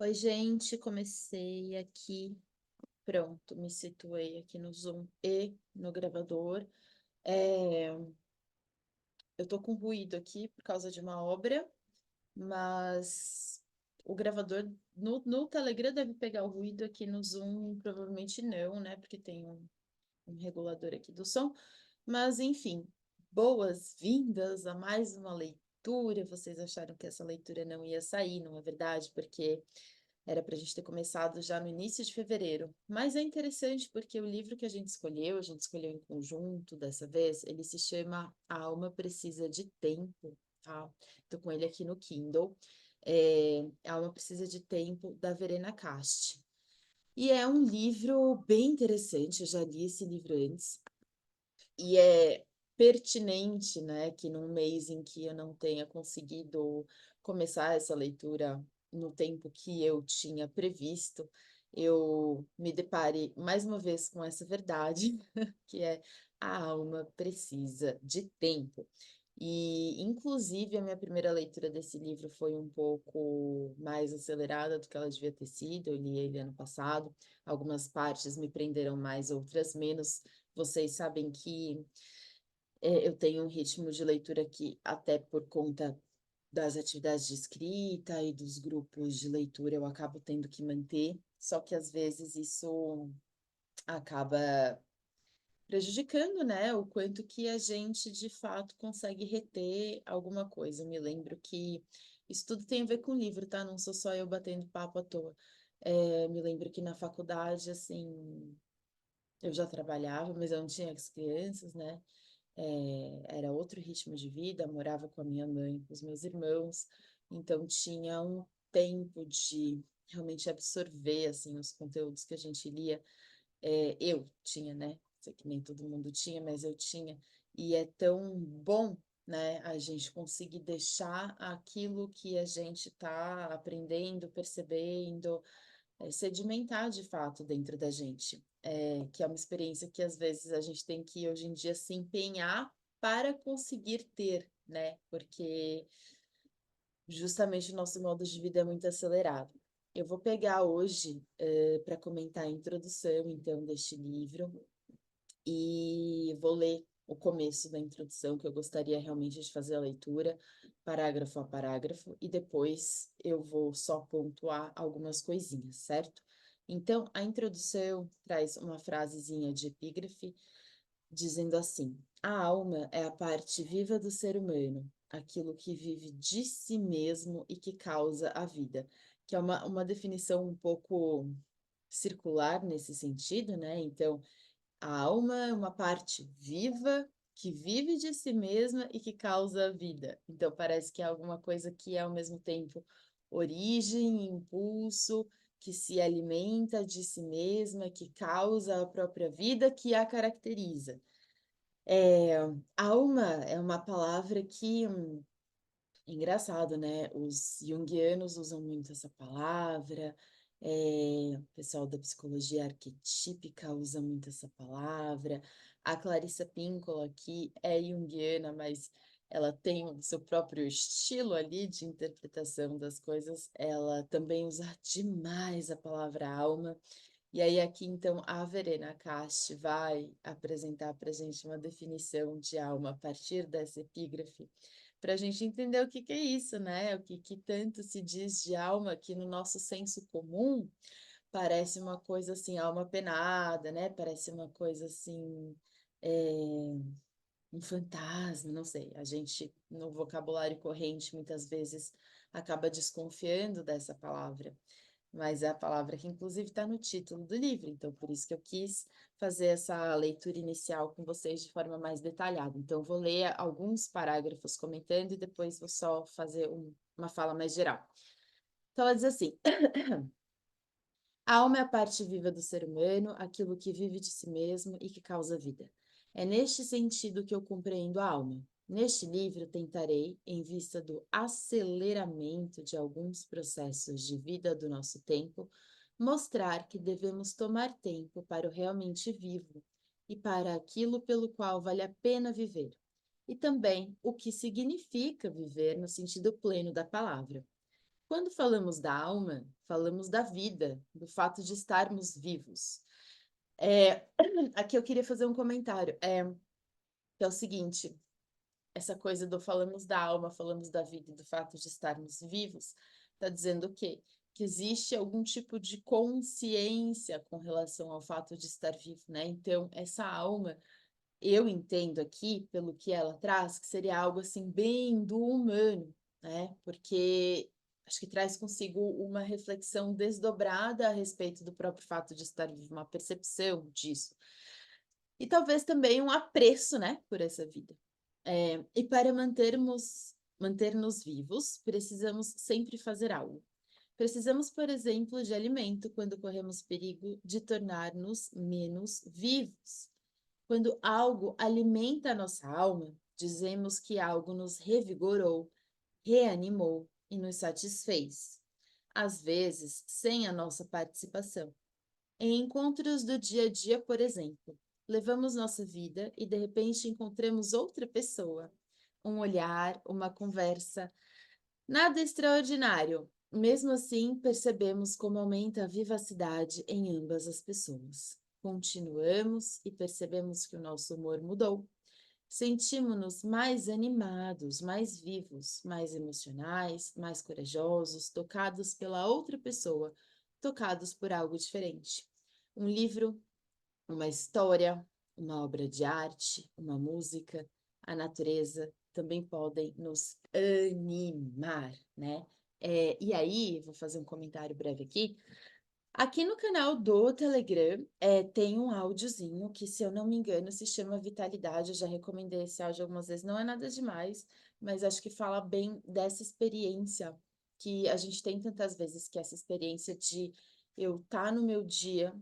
Oi, gente, comecei aqui, pronto, me situei aqui no Zoom e no gravador. É, eu tô com ruído aqui por causa de uma obra, mas o gravador no Telegram deve pegar o ruído, aqui no Zoom provavelmente não, né? Porque tem um regulador aqui do som. Mas, enfim, boas-vindas a mais uma leitura. Vocês acharam que essa leitura não ia sair, não é verdade? Porque era para a gente ter começado já no início de fevereiro. Mas é interessante porque o livro que a gente escolheu em conjunto dessa vez, ele se chama A Alma Precisa de Tempo, tá? Tô com ele aqui no Kindle. A Alma Precisa de Tempo, da Verena Cast. E é um livro bem interessante, eu já li esse livro antes. E é pertinente, né, que num mês em que eu não tenha conseguido começar essa leitura no tempo que eu tinha previsto, eu me depare mais uma vez com essa verdade, que é a alma precisa de tempo. E, inclusive, a minha primeira leitura desse livro foi um pouco mais acelerada do que ela devia ter sido. Eu li ele ano passado. Algumas partes me prenderam mais, outras menos. Vocês sabem que eu tenho um ritmo de leitura que, até por conta das atividades de escrita e dos grupos de leitura, eu acabo tendo que manter. Só que às vezes isso acaba prejudicando, né? O quanto que a gente de fato consegue reter alguma coisa. Eu me lembro que isso tudo tem a ver com livro, tá? Não sou só eu batendo papo à toa. Me lembro que na faculdade, assim, eu já trabalhava, mas eu não tinha as crianças, né? Era outro ritmo de vida, morava com a minha mãe, com os meus irmãos, então tinha um tempo de realmente absorver, assim, os conteúdos que a gente lia. Eu tinha, né? Sei que nem todo mundo tinha, mas eu tinha. E é tão bom, né, a gente conseguir deixar aquilo que a gente está aprendendo, percebendo, sedimentar de fato dentro da gente. Que é uma experiência que às vezes a gente tem que hoje em dia se empenhar para conseguir ter, né? Porque justamente o nosso modo de vida é muito acelerado. Eu vou pegar hoje, para comentar a introdução, então, deste livro, e vou ler o começo da introdução, que eu gostaria realmente de fazer a leitura, parágrafo a parágrafo, e depois eu vou só pontuar algumas coisinhas, certo? Então, a introdução traz uma frasezinha de epígrafe, dizendo assim: a alma é a parte viva do ser humano, aquilo que vive de si mesmo e que causa a vida, que é uma definição um pouco circular nesse sentido, né? Então, a alma é uma parte viva que vive de si mesma e que causa a vida. Então, parece que é alguma coisa que é ao mesmo tempo origem, impulso, que se alimenta de si mesma, que causa a própria vida, que a caracteriza. É, alma é uma palavra que engraçado, né? Os junguianos usam muito essa palavra, o pessoal da psicologia arquetípica usa muito essa palavra. A Clarissa Pinkola, que é junguiana, mas ela tem o seu próprio estilo ali de interpretação das coisas, ela também usa demais a palavra alma. E aí, aqui, então, a Verena Cast vai apresentar para a gente uma definição de alma a partir dessa epígrafe, para a gente entender o que que é isso, né? O que que tanto se diz de alma, que no nosso senso comum parece uma coisa assim, alma penada, né? Parece uma coisa assim, é, um fantasma, não sei. A gente, no vocabulário corrente, muitas vezes acaba desconfiando dessa palavra, mas é a palavra que inclusive está no título do livro, então por isso que eu quis fazer essa leitura inicial com vocês de forma mais detalhada. Então, vou ler alguns parágrafos comentando e depois vou só fazer uma fala mais geral. Então, ela diz assim: a alma é a parte viva do ser humano, aquilo que vive de si mesmo e que causa vida. É neste sentido que eu compreendo a alma. Neste livro, tentarei, em vista do aceleramento de alguns processos de vida do nosso tempo, mostrar que devemos tomar tempo para o realmente vivo e para aquilo pelo qual vale a pena viver, e também o que significa viver no sentido pleno da palavra. Quando falamos da alma, falamos da vida, do fato de estarmos vivos. É, aqui eu queria fazer um comentário, que é o seguinte, essa coisa do falamos da alma, falamos da vida e do fato de estarmos vivos, está dizendo o quê? Que existe algum tipo de consciência com relação ao fato de estar vivo, né? Então, essa alma, eu entendo aqui, pelo que ela traz, que seria algo assim bem do humano, né? Porque acho que traz consigo uma reflexão desdobrada a respeito do próprio fato de estar vivo, uma percepção disso. E talvez também um apreço, né, por essa vida. E para manter-nos vivos, precisamos sempre fazer algo. Precisamos, por exemplo, de alimento quando corremos perigo de tornar-nos menos vivos. Quando algo alimenta a nossa alma, dizemos que algo nos revigorou, reanimou e nos satisfez. Às vezes, sem a nossa participação. Em encontros do dia a dia, por exemplo, levamos nossa vida e de repente encontramos outra pessoa, um olhar, uma conversa, nada extraordinário. Mesmo assim, percebemos como aumenta a vivacidade em ambas as pessoas. Continuamos e percebemos que o nosso humor mudou. Sentimos-nos mais animados, mais vivos, mais emocionais, mais corajosos, tocados pela outra pessoa, tocados por algo diferente. Um livro, uma história, uma obra de arte, uma música, a natureza também podem nos animar, né? E aí, vou fazer um comentário breve aqui. Aqui no canal do Telegram tem um áudiozinho que, se eu não me engano, se chama Vitalidade. Eu já recomendei esse áudio algumas vezes, não é nada demais, mas acho que fala bem dessa experiência que a gente tem tantas vezes, que é essa experiência de eu estar no meu dia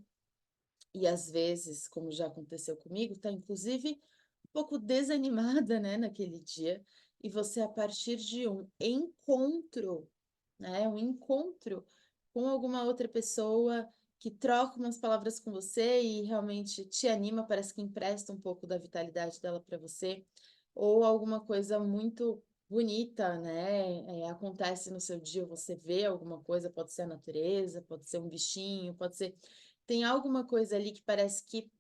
e às vezes, como já aconteceu comigo, tá inclusive um pouco desanimada, né, naquele dia, e você, a partir de um encontro, né, um encontro com alguma outra pessoa que troca umas palavras com você e realmente te anima, parece que empresta um pouco da vitalidade dela para você, ou alguma coisa muito bonita, né, acontece no seu dia, você vê alguma coisa, pode ser a natureza, pode ser um bichinho, pode ser tem alguma coisa ali que parece que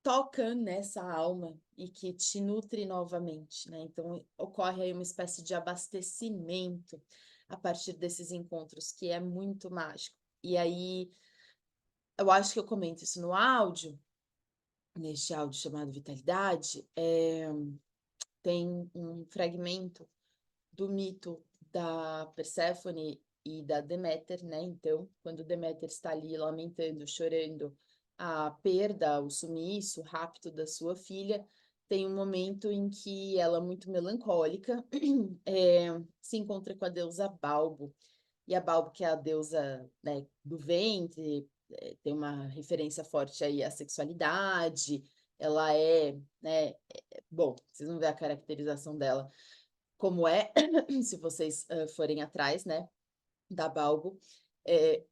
toca nessa alma e que te nutre novamente, né? Então, ocorre aí uma espécie de abastecimento a partir desses encontros, que é muito mágico. E aí, eu acho que eu comento isso no áudio, neste áudio chamado Vitalidade, tem um fragmento do mito da Perséfone e da Deméter, né? Então, quando Deméter está ali lamentando, chorando a perda, o sumiço, o rapto da sua filha, tem um momento em que ela, muito melancólica, se encontra com a deusa Balbo. E a Balbo, que é a deusa, né, do ventre, tem uma referência forte aí à sexualidade, ela né, bom, vocês vão ver a caracterização dela como é, se vocês forem atrás, né, da Balbo, é,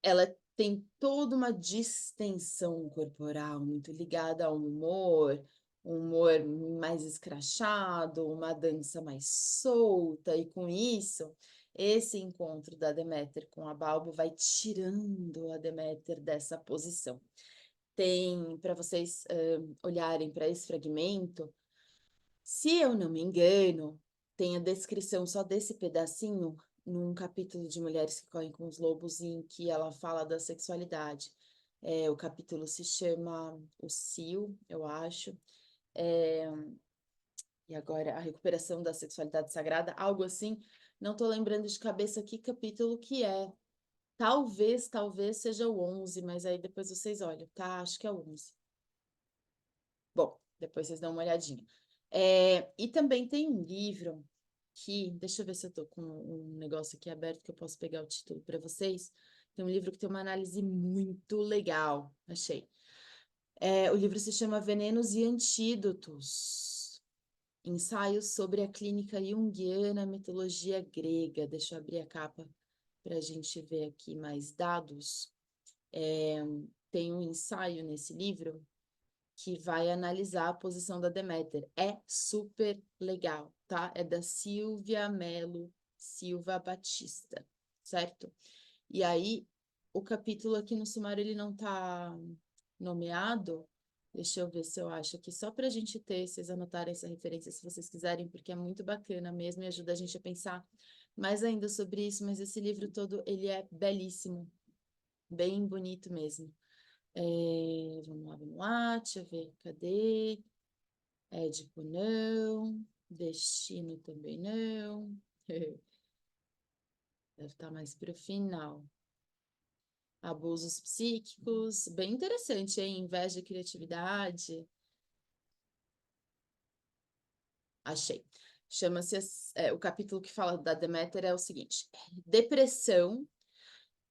ela tem toda uma distensão corporal muito ligada ao humor, um humor mais escrachado, uma dança mais solta, e com isso, esse encontro da Deméter com a Balbo vai tirando a Deméter dessa posição. Tem, para vocês olharem para esse fragmento, se eu não me engano, tem a descrição só desse pedacinho num capítulo de Mulheres que Correm com os Lobos, em que ela fala da sexualidade. O capítulo se chama O Cio, eu acho. E agora, a recuperação da sexualidade sagrada, algo assim. Não estou lembrando de cabeça que capítulo que é. Talvez seja o 11, mas aí depois vocês olham, tá? Acho que é o 11. Bom, depois vocês dão uma olhadinha. E também tem um livro que, deixa eu ver se eu tô com um negócio aqui aberto que eu posso pegar o título para vocês. Tem um livro que tem uma análise muito legal, achei. O livro se chama Venenos e Antídotos. Ensaios sobre a clínica junguiana, mitologia grega. Deixa eu abrir a capa para a gente ver aqui mais dados. Tem um ensaio nesse livro que vai analisar a posição da Deméter. É super legal, tá? É da Silvia Mello Silva Batista, certo? E aí, o capítulo aqui no sumário, ele não está nomeado. Deixa eu ver se eu acho aqui, só para a gente ter, vocês anotarem essa referência, se vocês quiserem, porque é muito bacana mesmo e ajuda a gente a pensar mais ainda sobre isso, mas esse livro todo, ele é belíssimo, bem bonito mesmo. Vamos lá, deixa eu ver, cadê? Édipo não, Destino também não, deve estar mais para o final. Abusos psíquicos, bem interessante, hein? Inveja e criatividade. Achei. Chama-se, o capítulo que fala da Deméter é o seguinte: depressão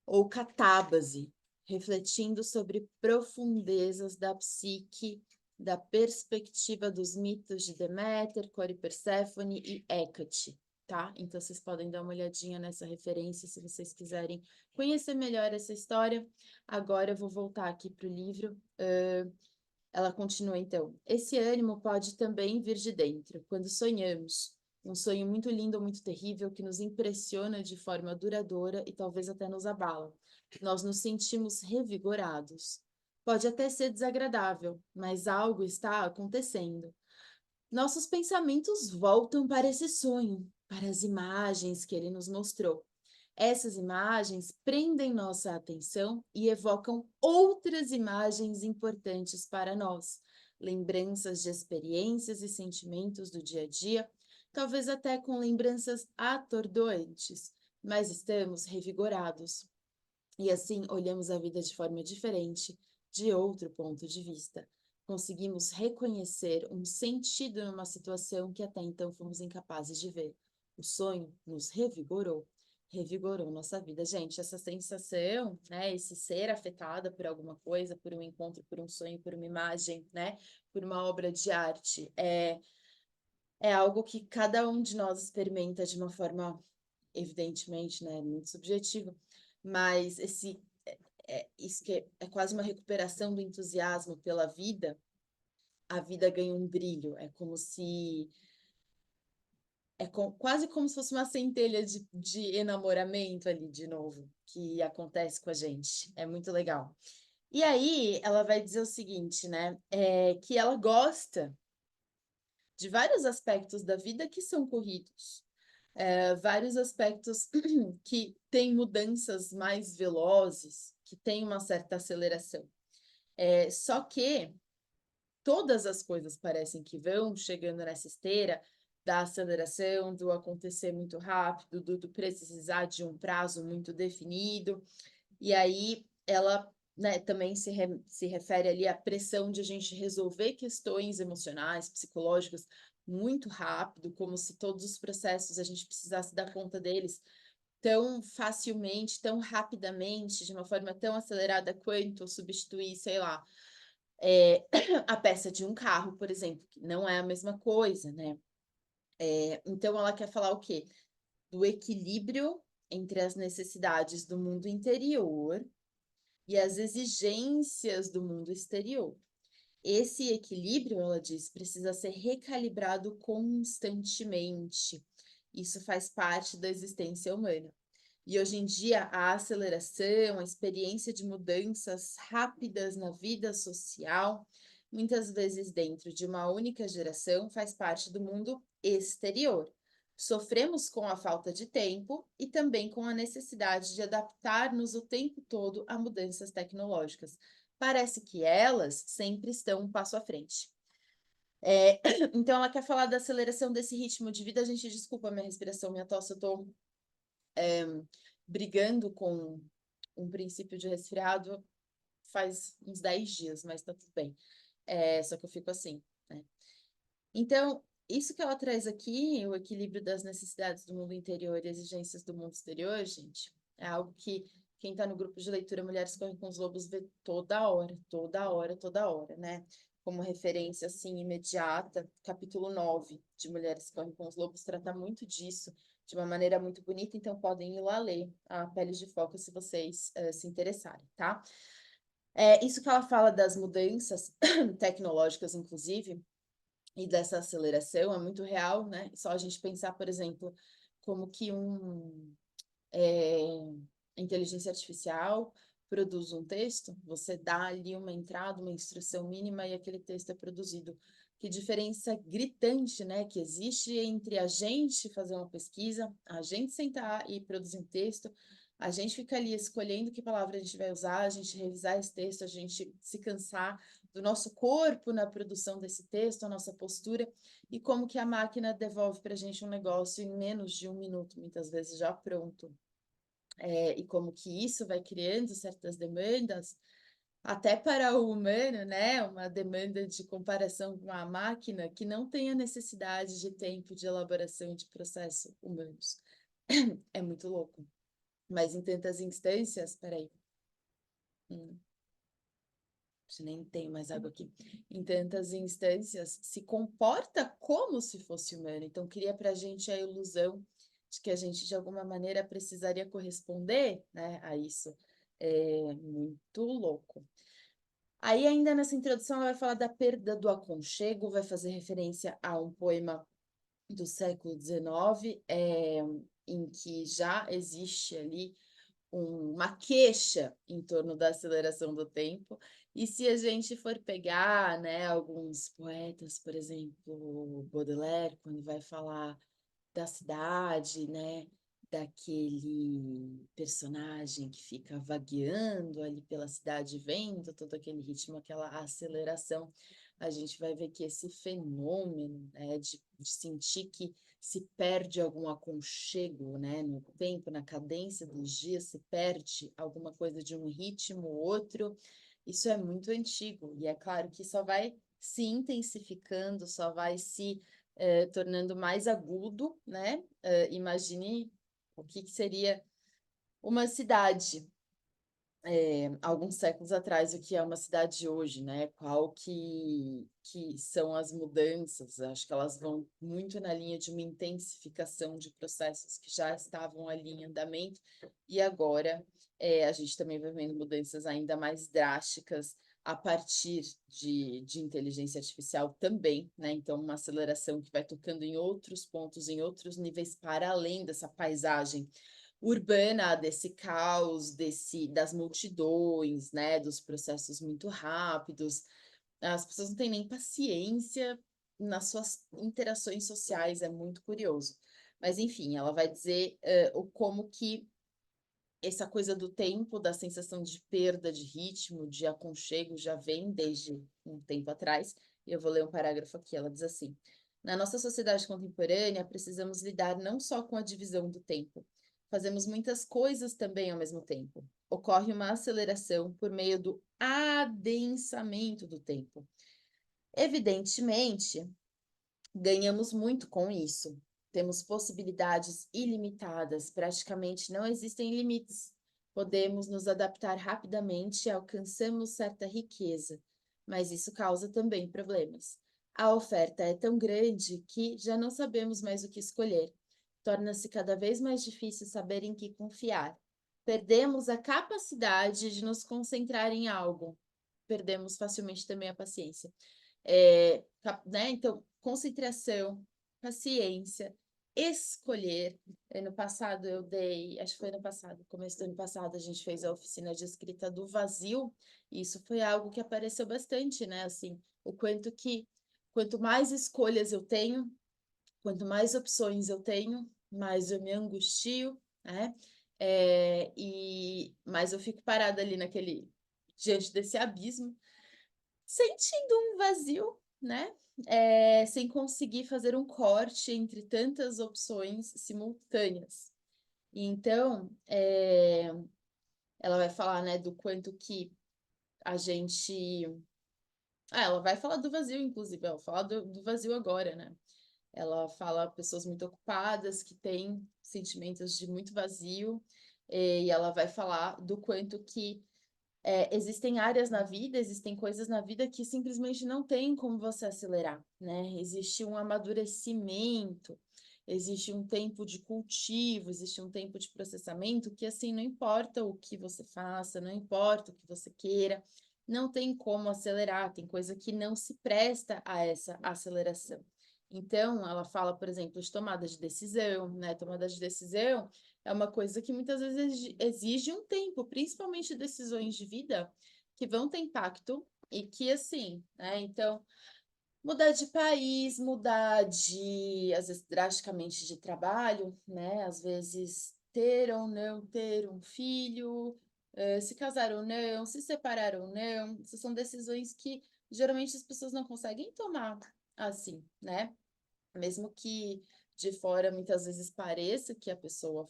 ou catábase, refletindo sobre profundezas da psique, da perspectiva dos mitos de Deméter, Core Perséfone e Hécate, tá? Então, vocês podem dar uma olhadinha nessa referência se vocês quiserem conhecer melhor essa história. Agora eu vou voltar aqui para o livro. Ela continua, então. Esse ânimo pode também vir de dentro, quando sonhamos. Um sonho muito lindo ou muito terrível que nos impressiona de forma duradoura e talvez até nos abala. Nós nos sentimos revigorados. Pode até ser desagradável, mas algo está acontecendo. Nossos pensamentos voltam para esse sonho, para as imagens que ele nos mostrou. Essas imagens prendem nossa atenção e evocam outras imagens importantes para nós, lembranças de experiências e sentimentos do dia a dia, talvez até com lembranças atordoantes, mas estamos revigorados. E assim olhamos a vida de forma diferente, de outro ponto de vista. Conseguimos reconhecer um sentido numa situação que até então fomos incapazes de ver. O sonho nos revigorou nossa vida. Gente, essa sensação, né, esse ser afetado por alguma coisa, por um encontro, por um sonho, por uma imagem, né, por uma obra de arte, é algo que cada um de nós experimenta de uma forma, evidentemente, né, muito subjetiva, mas isso que é quase uma recuperação do entusiasmo pela vida. A vida ganha um brilho, é como se quase como se fosse uma centelha de enamoramento ali de novo, que acontece com a gente. É muito legal. E aí ela vai dizer o seguinte, né? Que ela gosta de vários aspectos da vida que são corridos. Vários aspectos que têm mudanças mais velozes, que têm uma certa aceleração. Só que todas as coisas parecem que vão chegando nessa esteira da aceleração, do acontecer muito rápido, do precisar de um prazo muito definido. E aí ela, né, também se refere ali à pressão de a gente resolver questões emocionais, psicológicas, muito rápido, como se todos os processos a gente precisasse dar conta deles tão facilmente, tão rapidamente, de uma forma tão acelerada quanto substituir, sei lá, a peça de um carro, por exemplo, que não é a mesma coisa, né? Então, ela quer falar o quê? Do equilíbrio entre as necessidades do mundo interior e as exigências do mundo exterior. Esse equilíbrio, ela diz, precisa ser recalibrado constantemente. Isso faz parte da existência humana. E hoje em dia, a aceleração, a experiência de mudanças rápidas na vida social, muitas vezes dentro de uma única geração, faz parte do mundo exterior. Sofremos com a falta de tempo e também com a necessidade de adaptar-nos o tempo todo a mudanças tecnológicas. Parece que elas sempre estão um passo à frente. Então, ela quer falar da aceleração desse ritmo de vida. A gente, desculpa minha respiração, minha tosse, eu estou brigando com um princípio de resfriado faz uns 10 dias, mas tá tudo bem. Só que eu fico assim, né? Então, isso que ela traz aqui, o equilíbrio das necessidades do mundo interior e exigências do mundo exterior, gente, é algo que quem está no grupo de leitura Mulheres Correm com os Lobos vê toda hora, toda hora, toda hora, né? Como referência, assim, imediata, capítulo 9 de Mulheres Correm com os Lobos trata muito disso, de uma maneira muito bonita, então podem ir lá ler a Peles de Foco se vocês se interessarem, tá? Isso que ela fala das mudanças tecnológicas, inclusive, e dessa aceleração é muito real, né? Só a gente pensar, por exemplo, como que é, inteligência artificial produz um texto, você dá ali uma entrada, uma instrução mínima e aquele texto é produzido. Que diferença gritante, né, que existe entre a gente fazer uma pesquisa, a gente sentar e produzir um texto, a gente fica ali escolhendo que palavra a gente vai usar, a gente revisar esse texto, a gente se cansar do nosso corpo na produção desse texto, a nossa postura, e como que a máquina devolve para a gente um negócio em menos de 1 minuto, muitas vezes já pronto. E como que isso vai criando certas demandas, até para o humano, né? Uma demanda de comparação com a máquina que não tem a necessidade de tempo de elaboração de processo humanos. É muito louco. Mas em tantas instâncias, peraí, nem tenho mais água aqui. Em tantas instâncias, se comporta como se fosse humano. Então, cria para a gente a ilusão de que a gente, de alguma maneira, precisaria corresponder, né, a isso. É muito louco. Aí, ainda nessa introdução, ela vai falar da perda do aconchego, vai fazer referência a um poema do século XIX, em que já existe ali uma queixa em torno da aceleração do tempo. E se a gente for pegar, né, alguns poetas, por exemplo, Baudelaire, quando vai falar da cidade, né, daquele personagem que fica vagueando ali pela cidade, vendo todo aquele ritmo, aquela aceleração, a gente vai ver que esse fenômeno, né, de sentir que se perde algum aconchego, né, no tempo, na cadência dos dias, se perde alguma coisa de um ritmo ou outro, isso é muito antigo, e é claro que só vai se intensificando, só vai se tornando mais agudo, né? Imagine o que seria uma cidade alguns séculos atrás, o que é uma cidade hoje, né? Qual que são as mudanças? Acho que elas vão muito na linha de uma intensificação de processos que já estavam ali em andamento, e agora a gente também vai vendo mudanças ainda mais drásticas a partir de inteligência artificial também, né? Então, uma aceleração que vai tocando em outros pontos, em outros níveis, para além dessa paisagem urbana, desse caos, das multidões, né, dos processos muito rápidos. As pessoas não têm nem paciência nas suas interações sociais, é muito curioso. Mas, enfim, ela vai dizer como que essa coisa do tempo, da sensação de perda de ritmo, de aconchego, já vem desde um tempo atrás. E eu vou ler um parágrafo aqui, ela diz assim: na nossa sociedade contemporânea, precisamos lidar não só com a divisão do tempo, fazemos muitas coisas também ao mesmo tempo. Ocorre uma aceleração por meio do adensamento do tempo. Evidentemente, ganhamos muito com isso. Temos possibilidades ilimitadas, praticamente não existem limites. Podemos nos adaptar rapidamente e alcançamos certa riqueza, mas isso causa também problemas. A oferta é tão grande que já não sabemos mais o que escolher. Torna-se cada vez mais difícil saber em que confiar. Perdemos a capacidade de nos concentrar em algo. Perdemos facilmente também a paciência. Né? Então, concentração, paciência, escolher. Ano passado eu dei, acho que foi ano passado, começo do ano passado, a gente fez a oficina de escrita do vazio, e isso foi algo que apareceu bastante, né? Assim, quanto mais escolhas eu tenho, quanto mais opções eu tenho, mais eu me angustio, né? E mais eu fico parada ali diante desse abismo, sentindo um vazio, né? Sem conseguir fazer um corte entre tantas opções simultâneas. Então, ela vai falar, né, do quanto que a gente. Ela vai falar do vazio, inclusive, ela fala do vazio agora, né? Ela fala pessoas muito ocupadas, que têm sentimentos de muito vazio, e ela vai falar do quanto que existem áreas na vida, existem coisas na vida que simplesmente não tem como você acelerar, né? Existe um amadurecimento, existe um tempo de cultivo, existe um tempo de processamento que, assim, não importa o que você faça, não importa o que você queira, não tem como acelerar, tem coisa que não se presta a essa aceleração. Então, ela fala, por exemplo, de tomada de decisão, né? Tomada de decisão é uma coisa que muitas vezes exige um tempo, principalmente decisões de vida que vão ter impacto e que, assim, né? Então, mudar de país, mudar de, às vezes, drasticamente de trabalho, né? Às vezes, ter ou não ter um filho, se casar ou não, se separar ou não. Essas são decisões que geralmente as pessoas não conseguem tomar assim, né? Mesmo que de fora muitas vezes pareça que a pessoa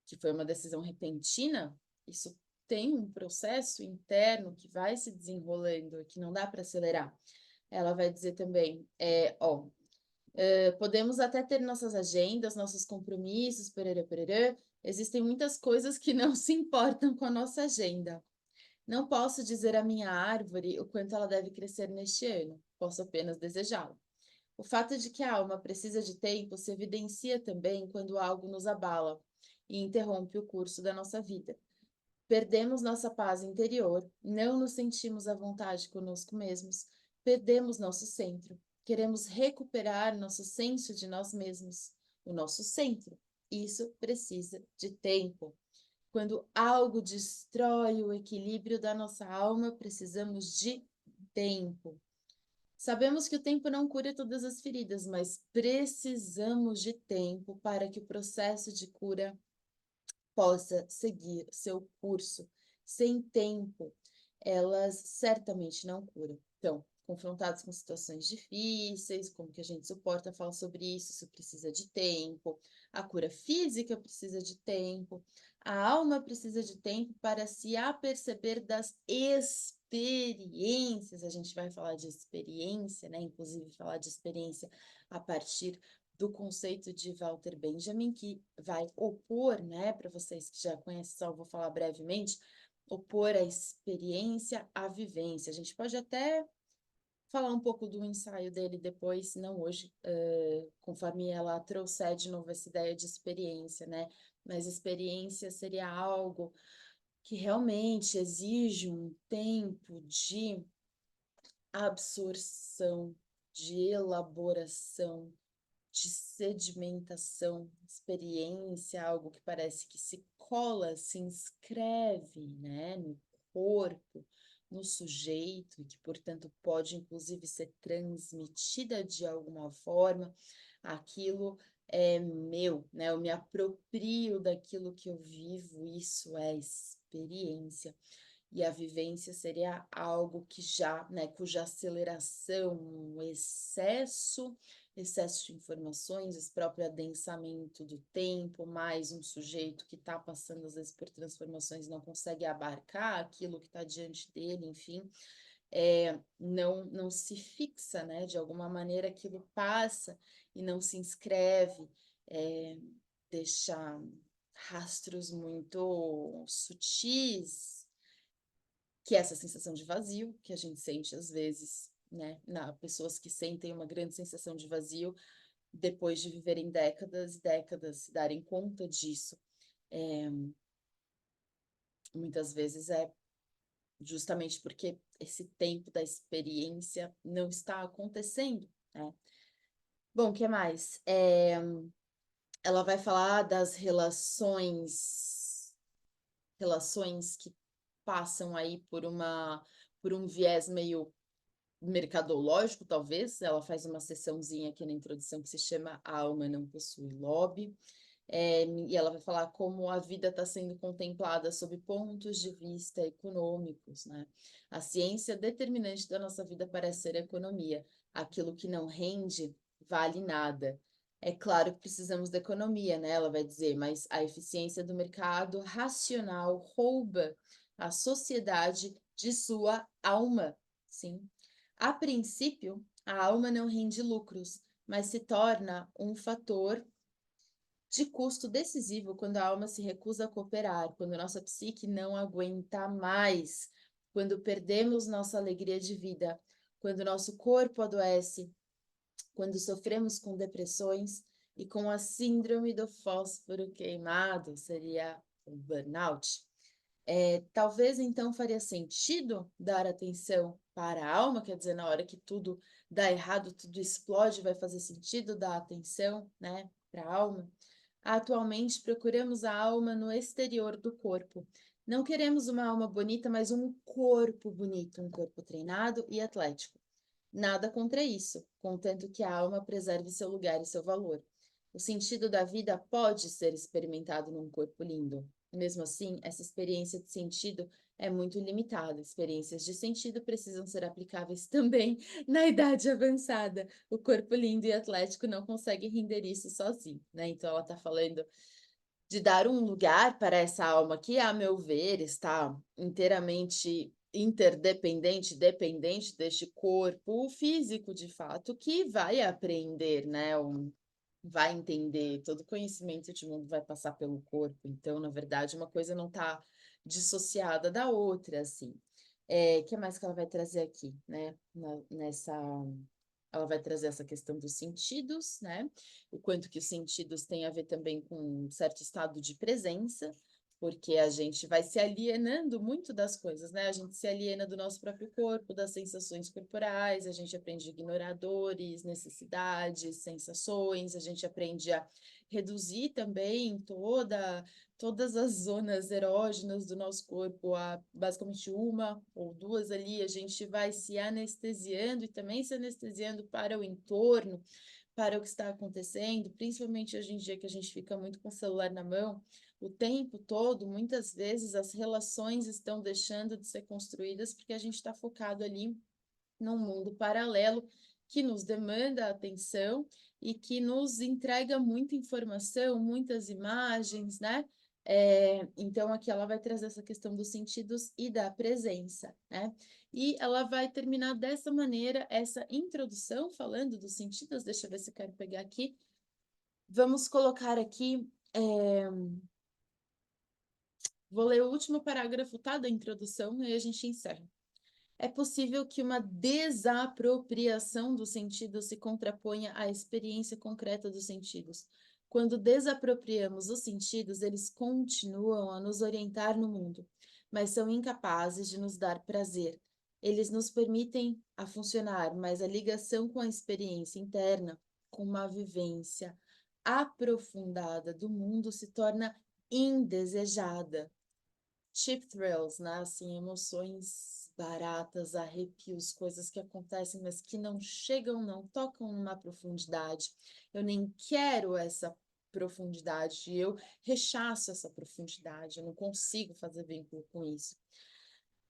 que foi uma decisão repentina, isso tem um processo interno que vai se desenrolando, que não dá para acelerar. Ela vai dizer também, podemos até ter nossas agendas, nossos compromissos, pererê, pererê. Existem muitas coisas que não se importam com a nossa agenda. Não posso dizer à minha árvore o quanto ela deve crescer neste ano, posso apenas desejá-lo. O fato de que a alma precisa de tempo se evidencia também quando algo nos abala e interrompe o curso da nossa vida. Perdemos nossa paz interior, não nos sentimos à vontade conosco mesmos, perdemos nosso centro, queremos recuperar nosso senso de nós mesmos, o nosso centro. Isso precisa de tempo. Quando algo destrói o equilíbrio da nossa alma, precisamos de tempo. Sabemos que o tempo não cura todas as feridas, mas precisamos de tempo para que o processo de cura possa seguir seu curso. Sem tempo, elas certamente não curam. Então, confrontados com situações difíceis, como que a gente suporta, fala sobre isso, isso precisa de tempo. A cura física precisa de tempo. A alma precisa de tempo para se aperceber das experiências. A gente vai falar de experiência, né? Inclusive falar de experiência a partir do conceito de Walter Benjamin, que vai opor, né, para vocês que já conhecem, só vou falar brevemente, opor a experiência à vivência. A gente pode até falar um pouco do ensaio dele depois, não hoje, conforme ela trouxer de novo essa ideia de experiência, né? Mas experiência seria algo que realmente exige um tempo de absorção, de elaboração, de sedimentação, experiência, algo que parece que se cola, se inscreve, né, no corpo, no sujeito, e que, portanto, pode, inclusive, ser transmitida de alguma forma. Aquilo é meu, né? Eu me aproprio daquilo que eu vivo, isso é experiência. E a vivência seria algo que já, né, cuja aceleração, um excesso de informações, esse próprio adensamento do tempo, mais um sujeito que está passando, às vezes, por transformações, não consegue abarcar aquilo que está diante dele, enfim, não se fixa, né? De alguma maneira aquilo passa e não se inscreve, deixa rastros muito sutis, que é essa sensação de vazio que a gente sente às vezes, né? Pessoas que sentem uma grande sensação de vazio depois de viverem décadas e décadas, se darem conta disso. Muitas vezes é justamente porque esse tempo da experiência não está acontecendo, né? Bom, o que mais? Ela vai falar das relações que passam aí por um viés meio mercadológico, talvez. Ela faz uma sessãozinha aqui na introdução que se chama A Alma Não Possui Lobby. E ela vai falar como a vida está sendo contemplada sob pontos de vista econômicos, né? A ciência determinante da nossa vida parece ser a economia. Aquilo que não rende vale nada. É claro que precisamos da economia, né? Ela vai dizer, mas a eficiência do mercado racional rouba a sociedade de sua alma, sim. A princípio, a alma não rende lucros, mas se torna um fator de custo decisivo quando a alma se recusa a cooperar, quando nossa psique não aguenta mais, quando perdemos nossa alegria de vida, quando nosso corpo adoece, quando sofremos com depressões e com a síndrome do fósforo queimado, seria o burnout. Talvez então faria sentido dar atenção para a alma, quer dizer, na hora que tudo dá errado, tudo explode, vai fazer sentido dar atenção, né, para a alma. Atualmente procuramos a alma no exterior do corpo. Não queremos uma alma bonita, mas um corpo bonito, um corpo treinado e atlético. Nada contra isso, contanto que a alma preserve seu lugar e seu valor. O sentido da vida pode ser experimentado num corpo lindo. Mesmo assim, essa experiência de sentido é muito limitada. Experiências de sentido precisam ser aplicáveis também na idade avançada. O corpo lindo e atlético não consegue render isso sozinho, né? Então, ela está falando de dar um lugar para essa alma que, a meu ver, está inteiramente interdependente, dependente deste corpo físico, de fato, que vai aprender, né? Vai entender, todo conhecimento de mundo vai passar pelo corpo. Então, na verdade, uma coisa não está dissociada da outra, assim. Que mais que ela vai trazer aqui, né? Ela vai trazer essa questão dos sentidos, né? O quanto que os sentidos têm a ver também com um certo estado de presença, porque a gente vai se alienando muito das coisas, né? A gente se aliena do nosso próprio corpo, das sensações corporais, a gente aprende a ignorar dores, necessidades, sensações, a gente aprende a reduzir também todas as zonas erógenas do nosso corpo a basicamente uma ou duas ali, a gente vai se anestesiando e também se anestesiando para o entorno, para o que está acontecendo, principalmente hoje em dia que a gente fica muito com o celular na mão, o tempo todo, muitas vezes as relações estão deixando de ser construídas porque a gente está focado ali num mundo paralelo que nos demanda atenção e que nos entrega muita informação, muitas imagens, né? Então, aqui ela vai trazer essa questão dos sentidos e da presença, né? E ela vai terminar dessa maneira essa introdução, falando dos sentidos. Deixa eu ver se eu quero pegar aqui. Vamos colocar aqui. Vou ler o último parágrafo, tá? Da introdução, e aí a gente encerra. É possível que uma desapropriação dos sentidos se contraponha à experiência concreta dos sentidos. Quando desapropriamos os sentidos, eles continuam a nos orientar no mundo, mas são incapazes de nos dar prazer. Eles nos permitem a funcionar, mas a ligação com a experiência interna, com uma vivência aprofundada do mundo, se torna indesejada. Cheap thrills, né? Assim, emoções baratas, arrepios, coisas que acontecem, mas que não chegam, não tocam numa profundidade. Eu nem quero essa profundidade, eu rechaço essa profundidade, eu não consigo fazer vínculo com isso.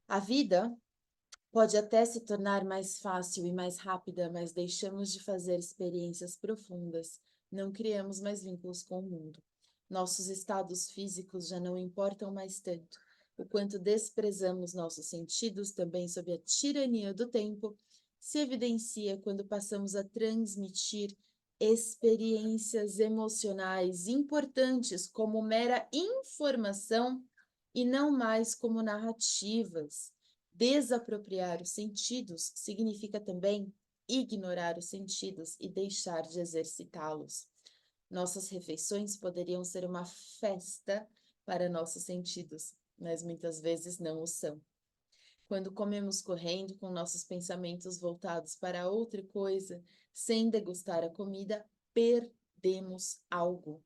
A vida pode até se tornar mais fácil e mais rápida, mas deixamos de fazer experiências profundas, não criamos mais vínculos com o mundo. Nossos estados físicos já não importam mais tanto. O quanto desprezamos nossos sentidos, também sob a tirania do tempo, se evidencia quando passamos a transmitir experiências emocionais importantes como mera informação e não mais como narrativas. Desapropriar os sentidos significa também ignorar os sentidos e deixar de exercitá-los. Nossas refeições poderiam ser uma festa para nossos sentidos, mas muitas vezes não o são. Quando comemos correndo com nossos pensamentos voltados para outra coisa, sem degustar a comida, perdemos algo.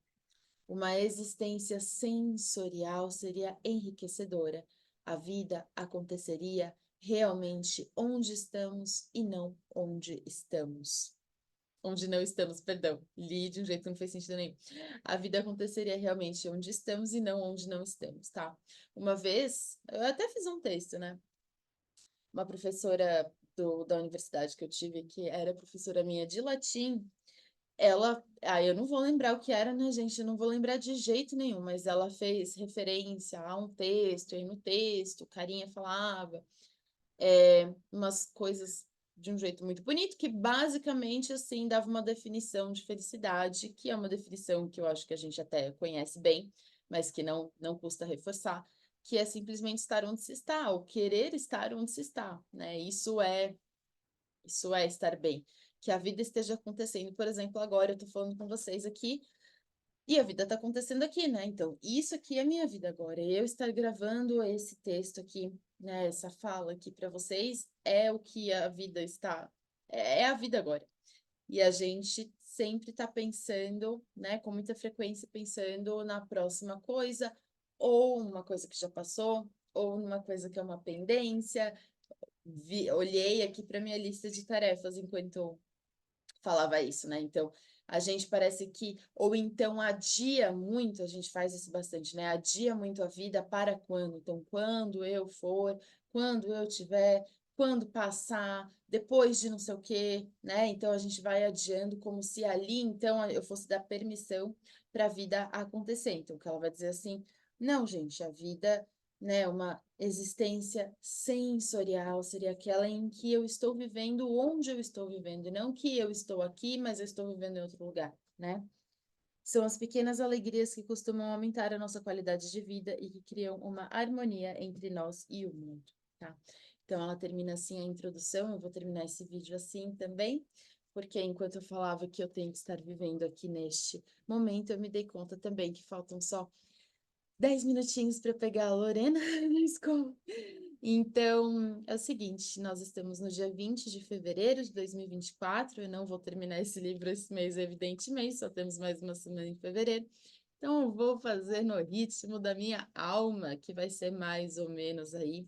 Uma existência sensorial seria enriquecedora. A vida aconteceria realmente onde estamos e não onde estamos. Onde não estamos, perdão. Li de um jeito que não fez sentido nenhum. A vida aconteceria realmente onde estamos e não onde não estamos, tá? Uma vez, eu até fiz um texto, né? Uma professora da universidade que eu tive, que era professora minha de latim, eu não vou lembrar o que era, né, gente? Eu não vou lembrar de jeito nenhum, mas ela fez referência a um texto, e no texto, o carinha falava umas coisas de um jeito muito bonito, que basicamente, assim, dava uma definição de felicidade, que é uma definição que eu acho que a gente até conhece bem, mas que não custa reforçar, que é simplesmente estar onde se está, ou querer estar onde se está, né? Isso é estar bem. Que a vida esteja acontecendo, por exemplo, agora eu estou falando com vocês aqui, E a vida está acontecendo aqui, né? Então, isso aqui é a minha vida agora. Eu estar gravando esse texto aqui, né? Essa fala aqui para vocês é o que a vida está. É a vida agora. E a gente sempre está pensando, né? Com muita frequência, pensando na próxima coisa, ou numa coisa que já passou, ou numa coisa que é uma pendência. Olhei aqui para minha lista de tarefas enquanto falava isso, né? Então, a gente parece que, ou então adia muito, a gente faz isso bastante, né? Adia muito a vida para quando? Então, quando eu for, quando eu tiver, quando passar, depois de não sei o quê, né? Então, a gente vai adiando como se ali, então, eu fosse dar permissão para a vida acontecer. Então, que ela vai dizer assim: não, gente, a vida, né, uma existência sensorial seria aquela em que eu estou vivendo onde eu estou vivendo, e não que eu estou aqui, mas eu estou vivendo em outro lugar, né? São as pequenas alegrias que costumam aumentar a nossa qualidade de vida e que criam uma harmonia entre nós e o mundo, tá? Então, ela termina assim a introdução. Eu vou terminar esse vídeo assim também, porque enquanto eu falava que eu tenho que estar vivendo aqui neste momento, eu me dei conta também que faltam só 10 minutinhos para pegar a Lorena na escola. Então, é o seguinte, nós estamos no dia 20 de fevereiro de 2024. Eu não vou terminar esse livro esse mês, evidentemente, só temos mais uma semana em fevereiro. Então, eu vou fazer no ritmo da minha alma, que vai ser mais ou menos aí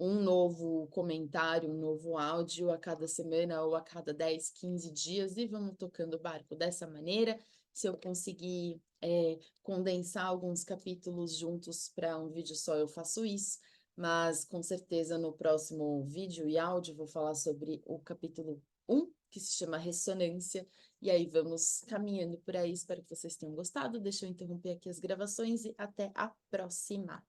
um novo comentário, um novo áudio a cada semana ou a cada 10, 15 dias, e vamos tocando o barco dessa maneira. Se eu conseguir condensar alguns capítulos juntos para um vídeo só, eu faço isso, mas com certeza no próximo vídeo e áudio vou falar sobre o capítulo 1, que se chama Ressonância, e aí vamos caminhando por aí. Espero que vocês tenham gostado. Deixa eu interromper aqui as gravações e até a próxima.